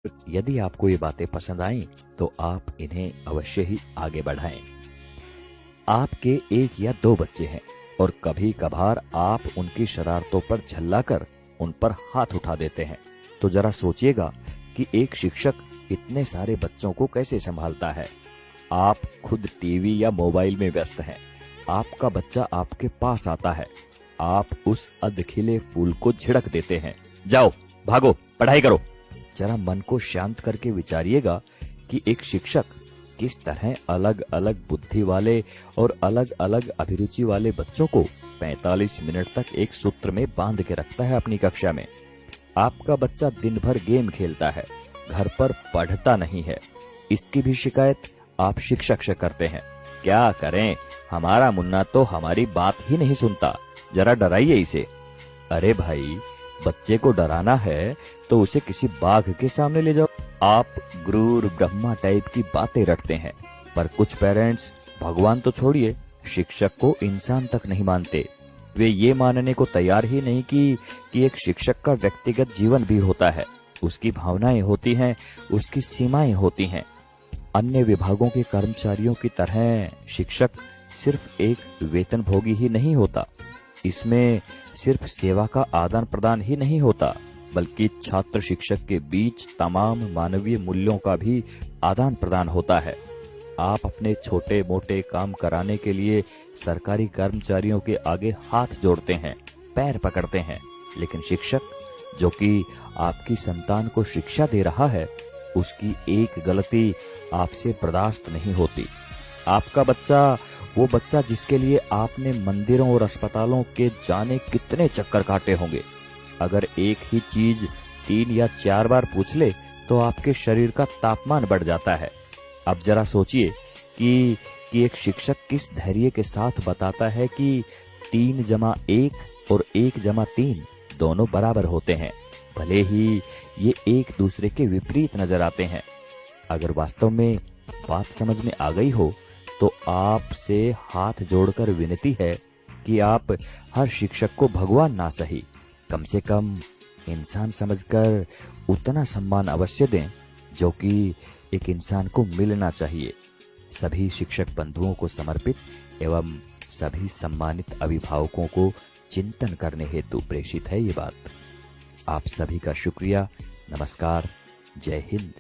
यदि आपको ये बातें पसंद आईं तो आप इन्हें अवश्य ही आगे बढ़ाएं। आपके 1 या 2 बच्चे हैं और कभी कभार आप उनकी शरारतों पर झल्लाकर उन पर हाथ उठा देते हैं, तो जरा सोचिएगा कि एक शिक्षक इतने सारे बच्चों को कैसे संभालता है। आप खुद टीवी या मोबाइल में व्यस्त हैं, आपका बच्चा आपके पास आता है, आप उस अधखिले फूल को झिड़क देते हैं, जाओ भागो पढ़ाई करो। जरा मन को शांत करके विचारिएगा कि एक शिक्षक किस तरह अलग अलग बुद्धि वाले और अलग अलग अभिरुचि वाले बच्चों को 45 मिनट तक एक सूत्र में बांध के रखता है अपनी कक्षा में। आपका बच्चा दिन भर गेम खेलता है, घर पर पढ़ता नहीं है, इसकी भी शिकायत आप शिक्षक से करते हैं। क्या करें, हमारा मुन्ना तो हमारी बात ही नहीं सुनता, जरा डराइए इसे। अरे भाई, बच्चे को डराना है तो उसे किसी बाघ के सामने ले जाओ। आप गुरूर ब्रह्मा टाइप की बातें रटते हैं, पर कुछ पेरेंट्स भगवान तो छोड़िए, शिक्षक को इंसान तक नहीं मानते। वे ये मानने को तैयार ही नहीं कि एक शिक्षक का व्यक्तिगत जीवन भी होता है, उसकी भावनाएं होती हैं, उसकी सीमाएं होती हैं। अन्य विभागों के कर्मचारियों की तरह शिक्षक सिर्फ एक वेतनभोगी ही नहीं होता, इसमें सिर्फ सेवा का आदान प्रदान ही नहीं होता, बल्कि छात्र शिक्षक के बीच तमाम मानवीय मूल्यों का भी आदान प्रदान होता है। आप अपने छोटे मोटे काम कराने के लिए सरकारी कर्मचारियों के आगे हाथ जोड़ते हैं, पैर पकड़ते हैं, लेकिन शिक्षक जो कि आपकी संतान को शिक्षा दे रहा है, उसकी एक गलती आपसे बर्दाश्त नहीं होती। आपका बच्चा, वो बच्चा जिसके लिए आपने मंदिरों और अस्पतालों के जाने कितने चक्कर काटे होंगे, अगर एक ही चीज 3 या 4 बार पूछ ले तो आपके शरीर का तापमान बढ़ जाता है। अब जरा सोचिए कि एक शिक्षक किस धैर्य के साथ बताता है कि 3 जमा 1 और 1 जमा 3 दोनों बराबर होते हैं, भले ही ये एक दूसरे के विपरीत नजर आते हैं। अगर वास्तव में बात समझ में आ गई हो तो आपसे हाथ जोड़कर विनती है कि आप हर शिक्षक को भगवान ना सही, कम से कम इंसान समझकर उतना सम्मान अवश्य दें जो कि एक इंसान को मिलना चाहिए। सभी शिक्षक बंधुओं को समर्पित एवं सभी सम्मानित अभिभावकों को चिंतन करने हेतु प्रेषित है ये बात। आप सभी का शुक्रिया। नमस्कार। जय हिंद।